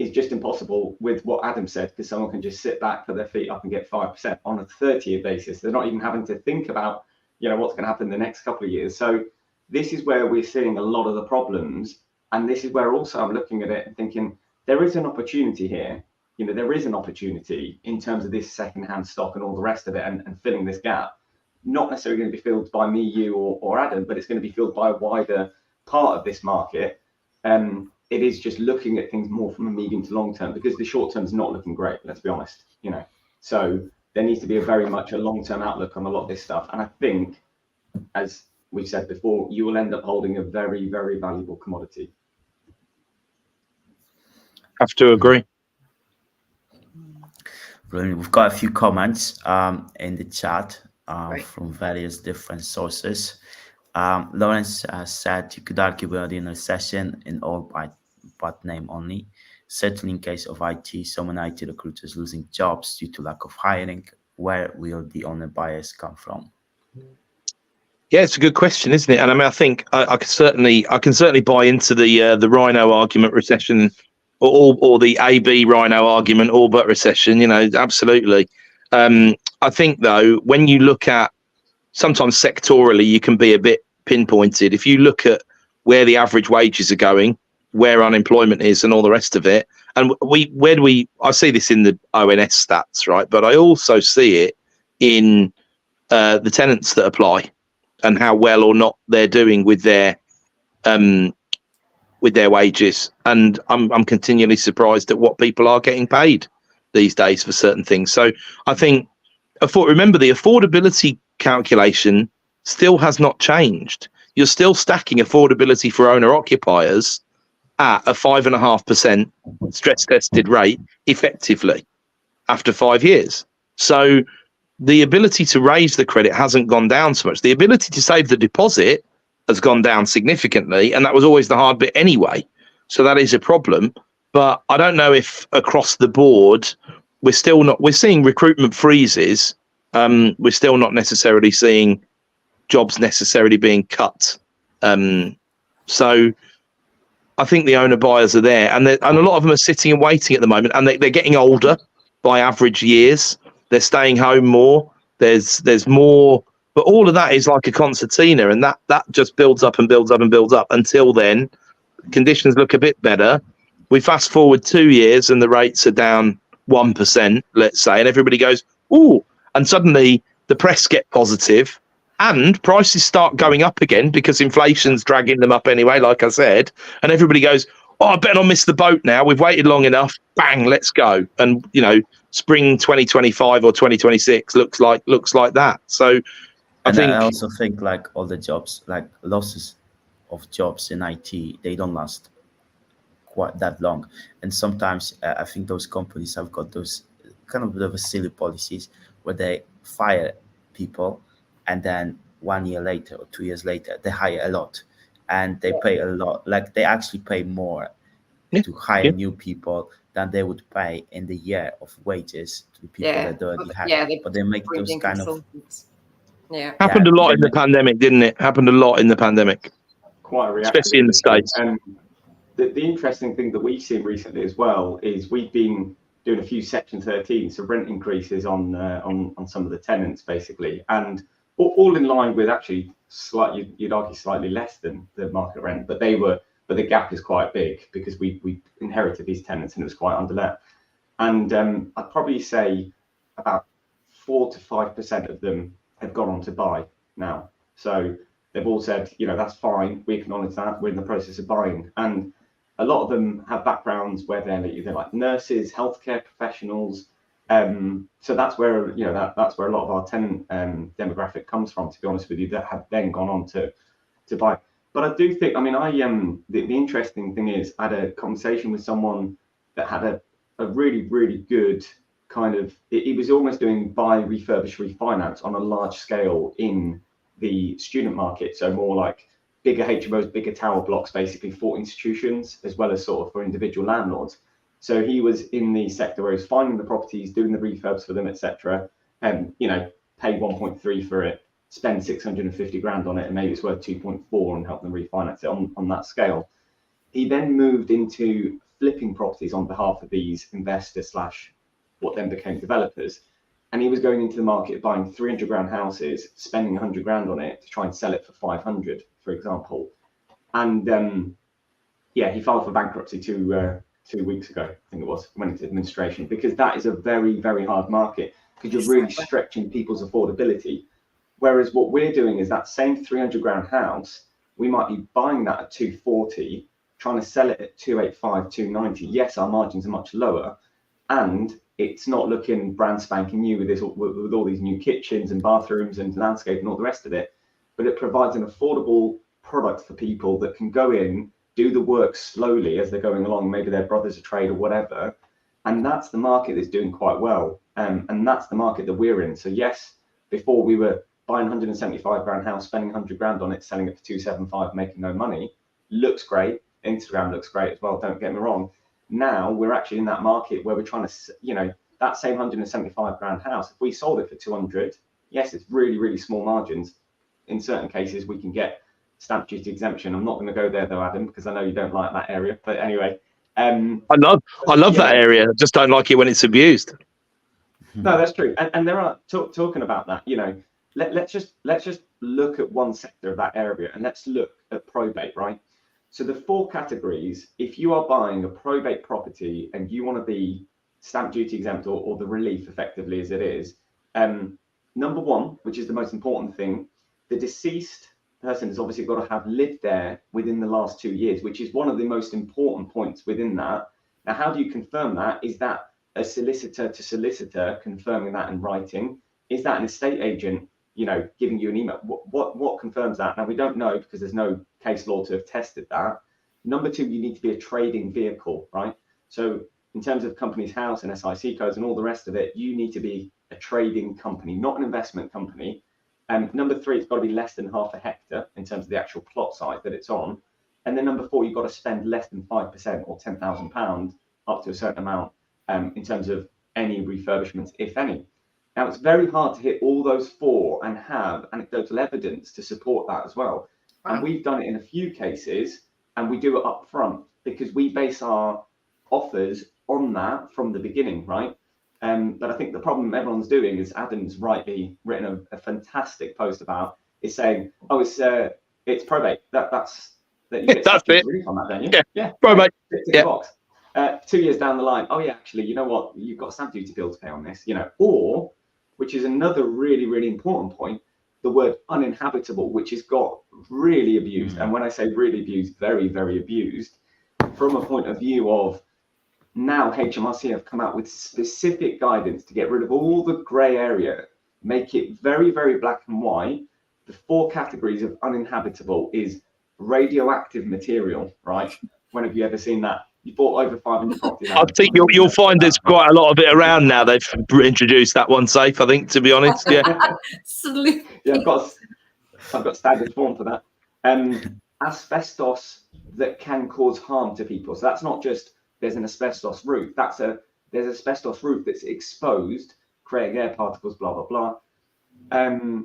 is just impossible with what Adam said, because someone can just sit back, put their feet up and get 5% on a 30-year basis. They're not even having to think about, you know, what's going to happen in the next couple of years. So this is where we're seeing a lot of the problems. And this is where also I'm looking at it and thinking there is an opportunity here. You know, there is an opportunity in terms of this secondhand stock and all the rest of it and filling this gap. Not necessarily going to be filled by me, you or Adam, but it's going to be filled by a wider part of this market. It is just looking at things more from a medium to long term, because the short term is not looking great, let's be honest, you know. So there needs to be very much a long-term outlook on a lot of this stuff. And I think, as we've said before, you will end up holding a very, very valuable commodity. Have to agree. Brilliant. We've got a few comments in the chat from various different sources. Lawrence said you could argue we're in a recession in all but name only. Certainly in case of IT, so many IT recruiters losing jobs due to lack of hiring. Where will the owner buyers come from? Yeah, it's a good question, isn't it? And I mean, I think I can certainly buy into the Rhino argument, recession, or the AB Rhino argument, all but recession. You know, absolutely. I think though, when you look at sometimes sectorally, you can be a bit pinpointed. If you look at where the average wages are going, where unemployment is, and all the rest of it, and I see this in the ONS stats, right? But I also see it in the tenants that apply and how well or not they're doing with their wages. And I'm continually surprised at what people are getting paid these days for certain things. So I think, remember, the affordability calculation still has not changed. You're still stacking affordability for owner occupiers at a 5.5% stress tested rate effectively after 5 years. So the ability to raise the credit hasn't gone down so much. The ability to save the deposit has gone down significantly, and that was always the hard bit anyway. So that is a problem. But I don't know if across the board we're seeing recruitment freezes. We're still not necessarily seeing jobs necessarily being cut. So I think the owner buyers are there, and a lot of them are sitting and waiting at the moment, and they're getting older by average years. They're staying home more. There's more, but all of that is like a concertina, and that just builds up and builds up and builds up until then conditions look a bit better. We fast forward 2 years and the rates are down 1%, let's say, and everybody goes, ooh, and suddenly the press get positive and prices start going up again because inflation's dragging them up anyway, like I said, and everybody goes, oh, I better not miss the boat now. We've waited long enough. Bang, let's go. And, spring 2025 or 2026 looks like that. So I also think like all the jobs, like losses of jobs in IT, they don't last quite that long. And sometimes I think those companies have got those kind of bit of a silly policies where they fire people and then 1 year later or 2 years later, they hire a lot and they pay a lot. Like they actually pay more to hire new people than they would pay in the year of wages to the people that already have. Yeah, but they make those kind of... Happened a lot in the pandemic, didn't it? Happened a lot in the pandemic. Quite a reaction, especially in the States. And the interesting thing that we've seen recently as well is we've been doing a few Section 13, so rent increases on some of the tenants basically, and all in line with actually slightly, you'd argue slightly less than the market rent, but the gap is quite big because we inherited these tenants and it was quite underlet. And I'd probably say about 4 to 5% of them have gone on to buy now. So they've all said, that's fine. We acknowledge that. We're in the process of buying. And a lot of them have backgrounds where they're like nurses, healthcare professionals. So that's where, that's where a lot of our tenant demographic comes from, to be honest with you, that have then gone on to buy. But I do think, the interesting thing is I had a conversation with someone that had a really, really good kind of, he was almost doing buy, refurbish, refinance on a large scale in the student market. So more like bigger HMOs, bigger tower blocks, basically for institutions, as well as sort of for individual landlords. So he was in the sector where he was finding the properties, doing the refurbs for them, etc. And, pay 1.3 for it, spend 650 grand on it, and maybe it's worth 2.4 and help them refinance it on that scale. He then moved into flipping properties on behalf of these investors / what then became developers. And he was going into the market buying 300 grand houses, spending 100 grand on it to try and sell it for 500, for example. And he filed for bankruptcy 2 weeks ago, I think it was, went into administration, because that is a very, very hard market because you're really stretching people's affordability. Whereas what we're doing is that same 300 grand house, we might be buying that at 240, trying to sell it at 285, 290. Yes, our margins are much lower, and it's not looking brand spanking new with all these new kitchens and bathrooms and landscape and all the rest of it. But it provides an affordable product for people that can go in, do the work slowly as they're going along. Maybe their brother's a trade or whatever. And that's the market that's doing quite well. And that's the market that we're in. So yes, before we were buying 175 grand house, spending 100 grand on it, selling it for 275, making no money. Looks great. Instagram looks great as well, don't get me wrong. Now we're actually in that market where we're trying to, that same 175 grand house, if we sold it for 200, yes, it's really, really small margins. In certain cases, we can get stamp duty exemption. I'm not going to go there though, Adam, because I know you don't like that area. But anyway, I love that area. I just don't like it when it's abused. No, that's true. And there are talking about that. Let's just look at one sector of that area, and let's look at probate, right? So the 4 categories, if you are buying a probate property and you want to be stamp duty exempt or the relief effectively as it is, number 1, which is the most important thing, the deceased person has obviously got to have lived there within the last 2 years, which is one of the most important points within that. Now, how do you confirm that? Is that a solicitor to solicitor confirming that in writing? Is that an estate agent, giving you an email? What confirms that? Now, we don't know because there's no case law to have tested that. Number 2, you need to be a trading vehicle, right? So in terms of Companies House and SIC codes and all the rest of it, you need to be a trading company, not an investment company. Number 3, it's got to be less than half a hectare in terms of the actual plot site that it's on. And then number 4, you've got to spend less than 5% or £10,000 up to a certain amount in terms of any refurbishments, if any. Now, it's very hard to hit all those 4 and have anecdotal evidence to support that as well. Wow. And we've done it in a few cases, and we do it up front because we base our offers on that from the beginning, right? But I think the problem everyone's doing is Adam's rightly written a fantastic post about is saying, oh, it's probate. That's you get that's it. Relief on that, don't you? Yeah. Probate. Yeah. Box. 2 years down the line, oh yeah, actually, you know what? You've got a stamp duty bill to pay on this, or, which is another really, really important point, the word uninhabitable, which has got really abused. And when I say really abused, very, very abused, from a point of view of now HMRC have come out with specific guidance to get rid of all the grey area, make it very, very black and white. The 4 categories of uninhabitable is radioactive material, right? When have you ever seen that? You bought over 500 properties. I think you'll find there's quite a lot of it around now. They've introduced that one, Saif, I think, to be honest. Yeah. Absolutely. Yeah, I've got standard form for that. Asbestos that can cause harm to people. So that's not just there's an asbestos roof. There's asbestos roof that's exposed, creating air particles, blah, blah, blah.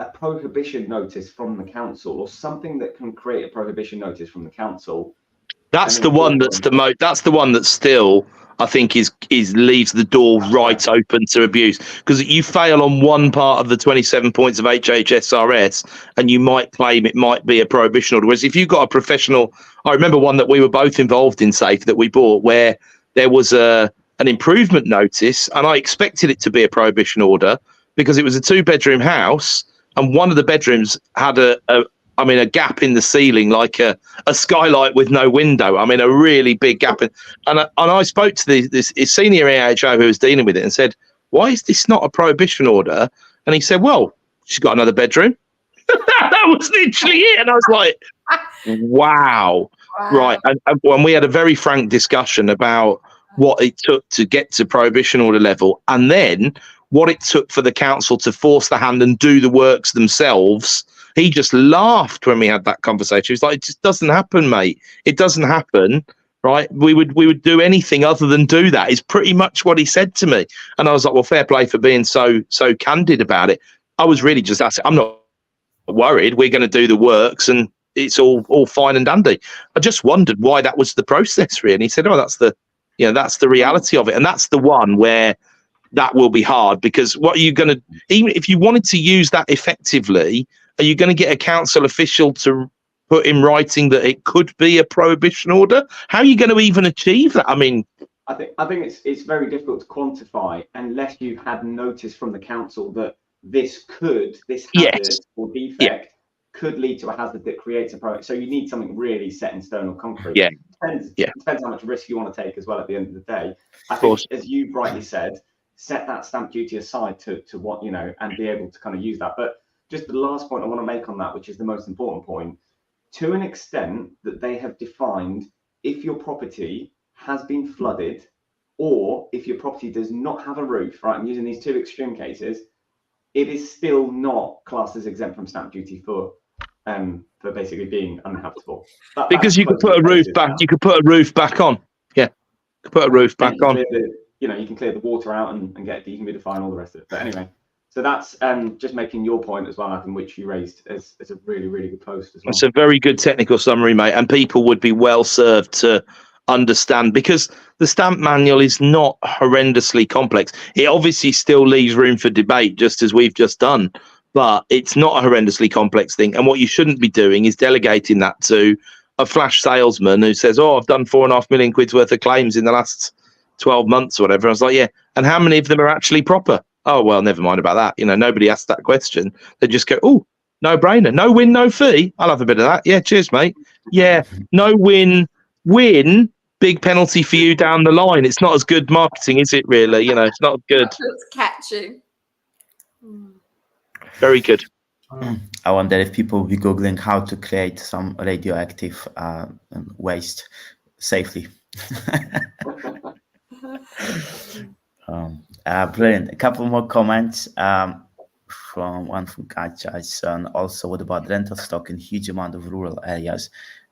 A prohibition notice from the council, or something that can create a prohibition notice from the council. That's the one that's that's the one that still, I think, is leaves the door right open to abuse, because you fail on one part of the 27 points of HHSRS and you might claim it might be a prohibition order. Whereas if you've got a professional, I remember one that we were both involved in, Saif, that we bought, where there was an improvement notice and I expected it to be a prohibition order because it was a 2-bedroom house and one of the bedrooms had a gap in the ceiling, like a skylight with no window. I mean, a really big gap. And I spoke to this senior AHO who was dealing with it and said, why is this not a prohibition order? And he said, well, she's got another bedroom. That was literally it. And I was like, wow. Right. And we had a very frank discussion about what it took to get to prohibition order level, and then what it took for the council to force the hand and do the works themselves. He just laughed when we had that conversation. He was like, it just doesn't happen, mate. It doesn't happen, right? We would do anything other than do that, is pretty much what he said to me. And I was like, well, fair play for being so candid about it. I was really just asking, I'm not worried. We're going to do the works and it's all fine and dandy. I just wondered why that was the process, really. And he said, oh, that's the reality of it. And that's the one where that will be hard, because what are you going to, even if you wanted to use that effectively, are you going to get a council official to put in writing that it could be a prohibition order? How are you going to even achieve that? I mean, I think it's very difficult to quantify unless you've had notice from the council that this hazard or defect could lead to a hazard that creates a prohibition. So you need something really set in stone or concrete. Depends how much risk you want to take as well at the end of the day. I think, as you rightly said, set that stamp duty aside to what, and be able to kind of use that. But just the last point I want to make on that, which is the most important point, to an extent that they have defined if your property has been flooded or if your property does not have a roof, right? I'm using these 2 extreme cases. It is still not classed as exempt from stamp duty for basically being uninhabitable. Because you could put a roof back. You could put a roof back on. Yeah, you could put a roof back on. You can clear the water out and get a dehumidifier and all the rest of it. But anyway, so that's just making your point as well, Adam, which you raised as a really, really good post as well. It's a very good technical summary, mate, and people would be well served to understand, because the stamp manual is not horrendously complex. It obviously still leaves room for debate, just as we've just done, but it's not a horrendously complex thing. And what you shouldn't be doing is delegating that to a flash salesman who says, oh, I've done 4.5 million quid's worth of claims in the last 12 months or whatever. I was like, yeah, and how many of them are actually proper? Oh, well, never mind about that. Nobody asked that question. They just go, oh, no brainer. No win, no fee. I'll have a bit of that. Yeah, cheers, mate. Yeah, no win, big penalty for you down the line. It's not as good marketing, is it, really? It's not good. It's catchy. Very good. I wonder if people will be Googling how to create some radioactive waste safely. Brilliant. A couple more comments from Kacha's son. Also, what about rental stock in huge amount of rural areas?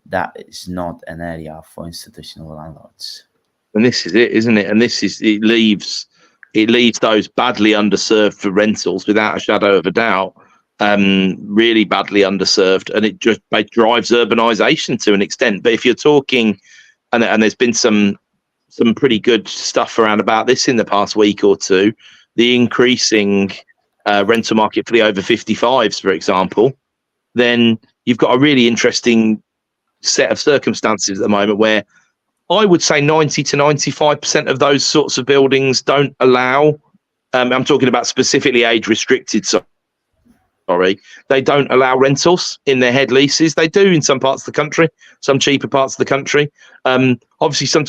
That is not an area for institutional landlords. And this is it, isn't it? And it it leaves those badly underserved for rentals without a shadow of a doubt. Really badly underserved, and it drives urbanisation to an extent. But if you're talking, and there's been some pretty good stuff around about this in the past week or two, the increasing rental market for the over 55s, for example, then you've got a really interesting set of circumstances at the moment where I would say 90 to 95% of those sorts of buildings don't allow, I'm talking about specifically age restricted, sorry, they don't allow rentals in their head leases. They do in some parts of the country, some cheaper parts of the country. Obviously,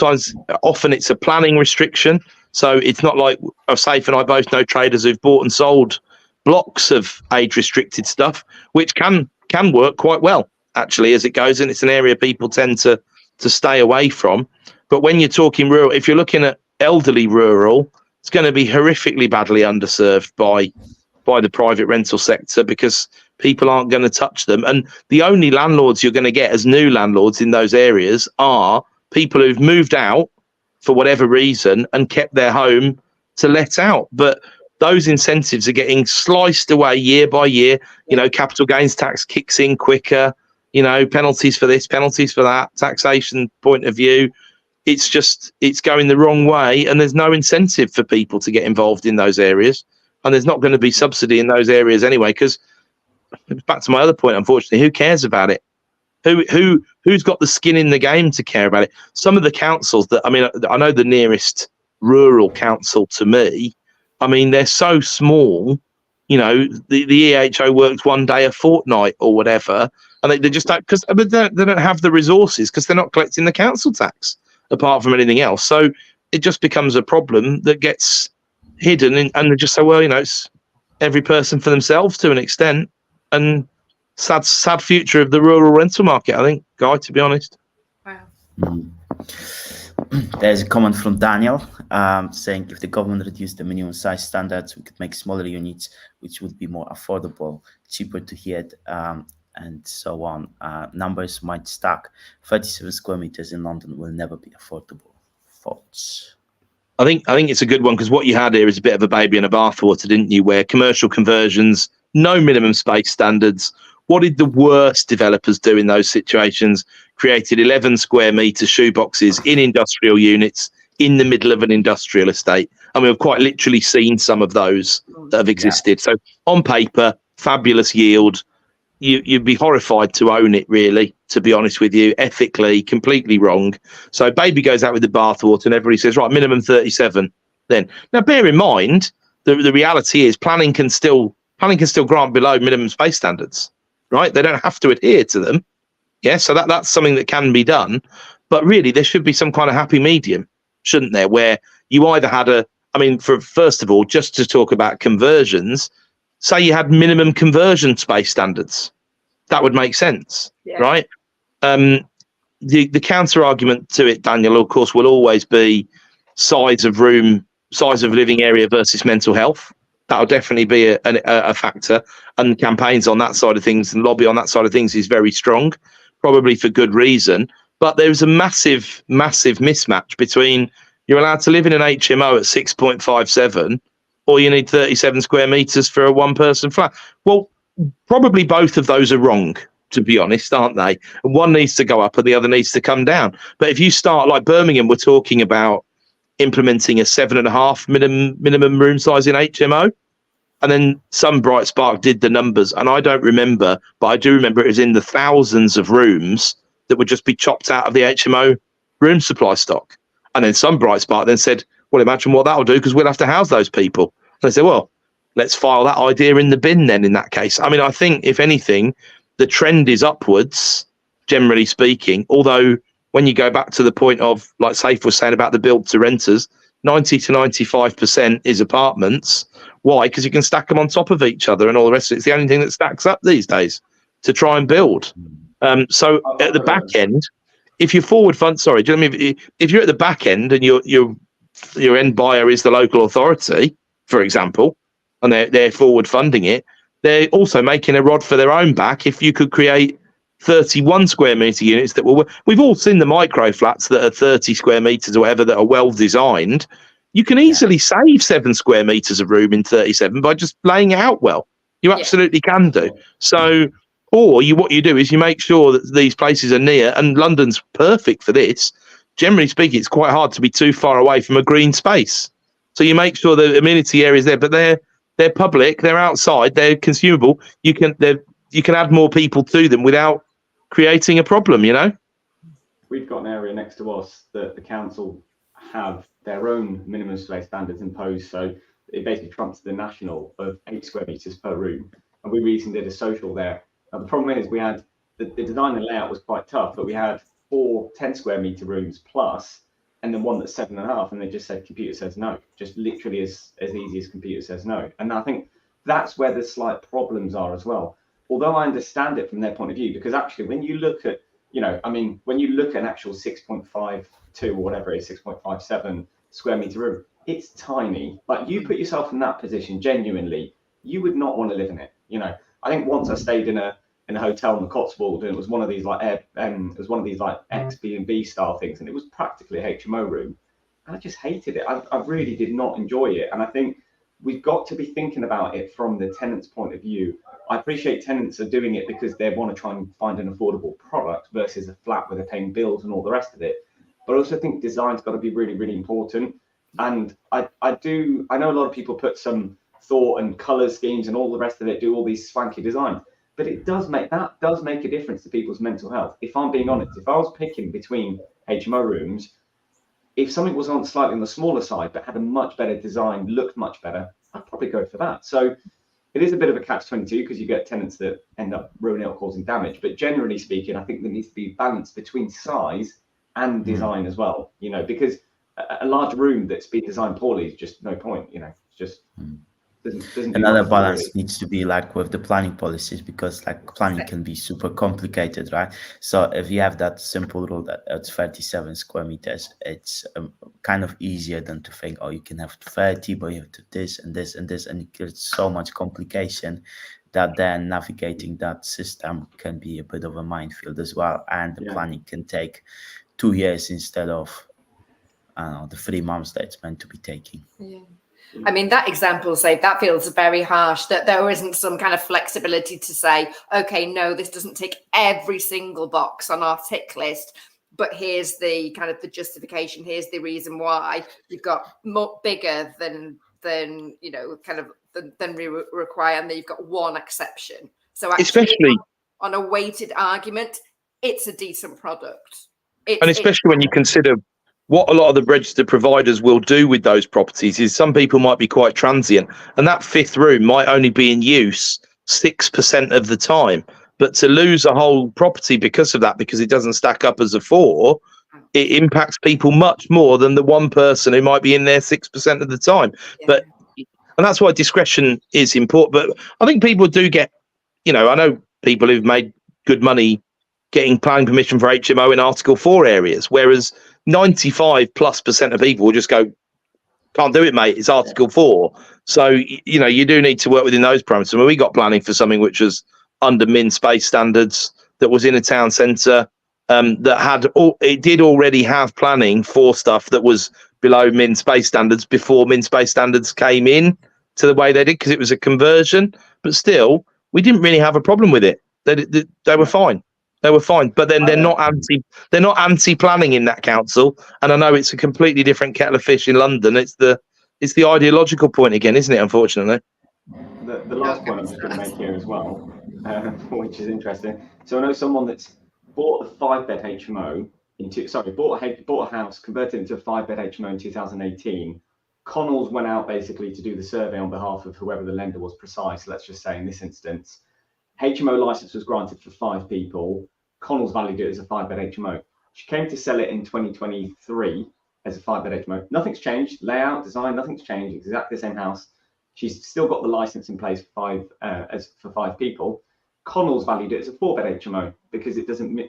often it's a planning restriction. So it's not like Saif and I both know traders who've bought and sold blocks of age-restricted stuff, which can work quite well, actually, as it goes. And it's an area people tend to stay away from. But when you're talking rural, if you're looking at elderly rural, it's going to be horrifically badly underserved by the private rental sector because people aren't going to touch them. And the only landlords you're going to get as new landlords in those areas are people who've moved out for whatever reason and kept their home to let out. But those incentives are getting sliced away year by year. Capital gains tax kicks in quicker, penalties for this, penalties for that, taxation point of view. It's going the wrong way, and there's no incentive for people to get involved in those areas. And there's not going to be subsidy in those areas anyway, because back to my other point, unfortunately, who cares about it? Who's got the skin in the game to care about it? Some of the councils I know the nearest rural council to me, they're so small, the EHO works one day a fortnight or whatever, and they just don't, because they don't have the resources because they're not collecting the council tax apart from anything else. So it just becomes a problem that gets hidden, and they just say, well, it's every person for themselves to an extent, and sad future of the rural rental market, I think, Guy, to be honest. Wow. There's a comment from Daniel saying if the government reduced the minimum size standards, we could make smaller units, which would be more affordable, cheaper to heat, and so on. Numbers might stack. 37 square meters in London will never be affordable. Thoughts? I think it's a good one, because what you had here is a bit of a baby in a bathwater, didn't you? Where commercial conversions, no minimum space standards. What did the worst developers do in those situations? Created 11 square meter shoeboxes in industrial units in the middle of an industrial estate. And we've quite literally seen some of those that have existed. Yeah. So on paper, fabulous yield. You'd be horrified to own it, really, to be honest with you. Ethically, completely wrong. So baby goes out with the bathwater and everybody says, right, minimum 37 then. Now, bear in mind, the reality is planning can still grant below minimum space standards, right? They don't have to adhere to them. Yeah, so that's something that can be done. But really, there should be some kind of happy medium, shouldn't there, where you either had first of all, just to talk about conversions, say you had minimum conversion space standards. That would make sense, yeah. Right? The counter argument to it, Daniel, of course, will always be size of room, size of living area versus mental health. That'll definitely be a factor. And campaigns on that side of things and lobby on that side of things is very strong, probably for good reason. But there's a massive, massive mismatch between you're allowed to live in an HMO at 6.57 or you need 37 square meters for a one-person flat. Well, probably both of those are wrong, to be honest, aren't they? And one needs to go up and the other needs to come down. But if you start like Birmingham, we're talking about implementing a 7.5 minimum room size in HMO. And then some bright spark did the numbers. And I don't remember, but I do remember it was in the thousands of rooms that would just be chopped out of the HMO room supply stock. And then some bright spark then said, well, imagine what that'll do, because we'll have to house those people. And I said, well, let's file that idea in the bin then in that case. I think, if anything, the trend is upwards, generally speaking, although when you go back to the point of, like Saif was saying about the build to renters, 90 to 95% is apartments. Why? Because you can stack them on top of each other and all the rest of it. It's the only thing that stacks up these days to try and build. So at the back end, if you're forward fund, sorry, do you know what I mean? If you're at the back end and your end buyer is the local authority, for example, and they're forward funding it, they're also making a rod for their own back. If you could create 31 square meter units we've all seen the micro flats that are 30 square meters or whatever that are well designed. You can easily save 7 square meters of room in 37 by just laying it out well. You absolutely can do. So, or what you do is you make sure that these places are near, and London's perfect for this. Generally speaking, it's quite hard to be too far away from a green space. So you make sure the amenity area is there, but they're public, they're outside, they're consumable. You can add more people to them without creating a problem, you know? We've got an area next to us that the council have their own minimum space standards imposed. So it basically trumps the national of 8 square meters per room. And we recently did a social there. Now, the problem is we had the design and layout was quite tough, but we had 4 10 square meter rooms plus, and then one that's 7.5. And they just said, computer says no, just literally as easy as computer says no. And I think that's where the slight problems are as well. Although I understand it from their point of view, because actually when you look at, when you look at an actual 6.52 or whatever it is, 6.57 square meter room, it's tiny. Like, you put yourself in that position, genuinely, you would not want to live in it. I think once I stayed in a hotel in the Cotswold, and it was one of these like Airbnb style things, and it was practically a HMO room. And I just hated it. I really did not enjoy it. And I think we've got to be thinking about it from the tenant's point of view. I appreciate tenants are doing it because they want to try and find an affordable product versus a flat where they're paying bills and all the rest of it. But I also think design's got to be really, really important. And I know a lot of people put some thought and color schemes and all the rest of it, do all these swanky designs, but that does make a difference to people's mental health. If I'm being honest, if I was picking between HMO rooms, if something was on slightly on the smaller side but had a much better design, looked much better, I'd probably go for that. So it is a bit of a catch-22 because you get tenants that end up ruining or causing damage. But generally speaking, I think there needs to be balance between size and design as well. Because a large room that's been designed poorly is just no point. It's just doesn't another balance needs to be like with the planning policies, because like planning can be super complicated, right? So if you have that simple rule that it's 37 square meters, it's kind of easier than to think, oh, you can have 30, but you have to this and this and this, and it creates so much complication that then navigating that system can be a bit of a minefield as well. And the planning can take 2 years instead of, I don't know, the 3 months that it's meant to be taking. Yeah. I mean, that example, Saif, that feels very harsh, that there isn't some kind of flexibility to say, okay, no, this doesn't tick every single box on our tick list, but here's the kind of the justification, here's the reason why you've got more bigger than we require, and then you've got one exception. So actually, especially on a weighted argument, it's a decent product. And especially when you consider what a lot of the registered providers will do with those properties is some people might be quite transient, and that 5th room might only be in use 6% of the time. But to lose a whole property because of that, because it doesn't stack up as a 4, it impacts people much more than the one person who might be in there 6% of the time. Yeah. And that's why discretion is important. But I think people do get, I know people who've made good money getting planning permission for HMO in Article 4 areas, whereas 95+% of people will just go, can't do it, mate. It's Article 4. So, you do need to work within those parameters. When we got planning for something which was under min space standards, that was in a town centre, it did already have planning for stuff that was below min space standards before min space standards came in to the way they did, because it was a conversion. But still, we didn't really have a problem with it. They were fine. They were fine, but then they're not anti-planning in that council. And I know it's a completely different kettle of fish in London. It's the ideological point again, isn't it? Unfortunately. The last point I'm just going to make here as well, which is interesting. So I know someone that's bought a 5-bed HMO bought a house, converted it into a 5-bed HMO in 2018. Connells went out basically to do the survey on behalf of whoever the lender was precise. Let's just say in this instance. HMO license was granted for 5 people. Connells valued it as a 5-bed HMO. She came to sell it in 2023 as a 5-bed HMO. Nothing's changed. Layout, design, nothing's changed. It's exactly the same house. She's still got the license in place for 5 people. Connells valued it as a 4-bed HMO because they think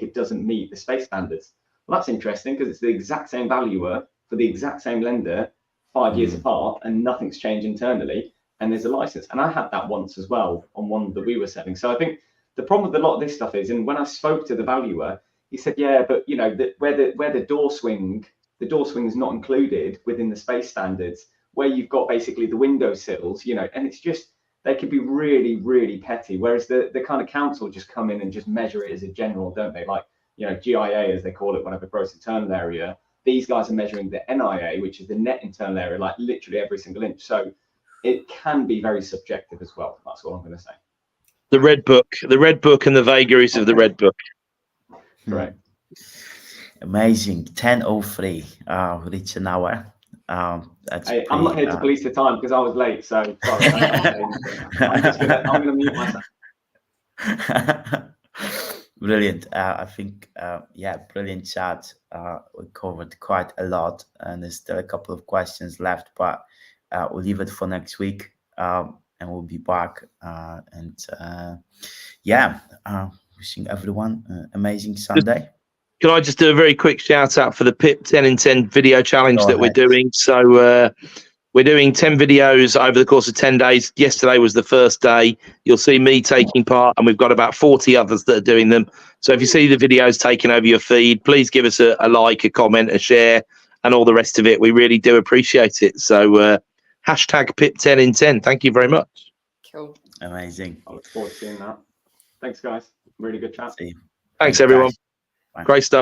it doesn't meet the space standards. Well, that's interesting because it's the exact same valuer for the exact same lender, 5 years apart, and nothing's changed internally. And there's a license. And I had that once as well on one that we were selling. So I think the problem with a lot of this stuff is, and when I spoke to the valuer, he said, yeah, but where the door swing the door swing is not included within the space standards, where you've got basically the window sills, you know, and it's just, they could be really, really petty. Whereas the kind of council just come in and just measure it as a general, don't they? Like, you know, GIA, as they call it, whatever, gross internal area. These guys are measuring the NIA, which is the net internal area, like literally every single inch. So it can be very subjective as well. That's all I'm going to say. The red book and the vagaries of the red book. Correct. Amazing. 10:03. We reached an hour. I'm not here to police the time because I was late. So sorry. I'm going to mute myself. Brilliant. I think, yeah, brilliant chat. We covered quite a lot, and there's still a couple of questions left, but we'll leave it for next week, and we'll be back. Wishing everyone an amazing Sunday. Can I just do a very quick shout out for the PIP 10 in 10 video challenge that we're doing? So we're doing 10 videos over the course of 10 days. Yesterday was the first day. You'll see me taking part, and we've got about 40 others that are doing them. So if you see the videos taken over your feed, please give us a like, a comment, a share, and all the rest of it. We really do appreciate it. So hashtag PIP 10 in 10. Thank you very much. Cool. Amazing. I look forward to seeing that. Thanks, guys. Really good chat. Thanks, everyone. Great stuff.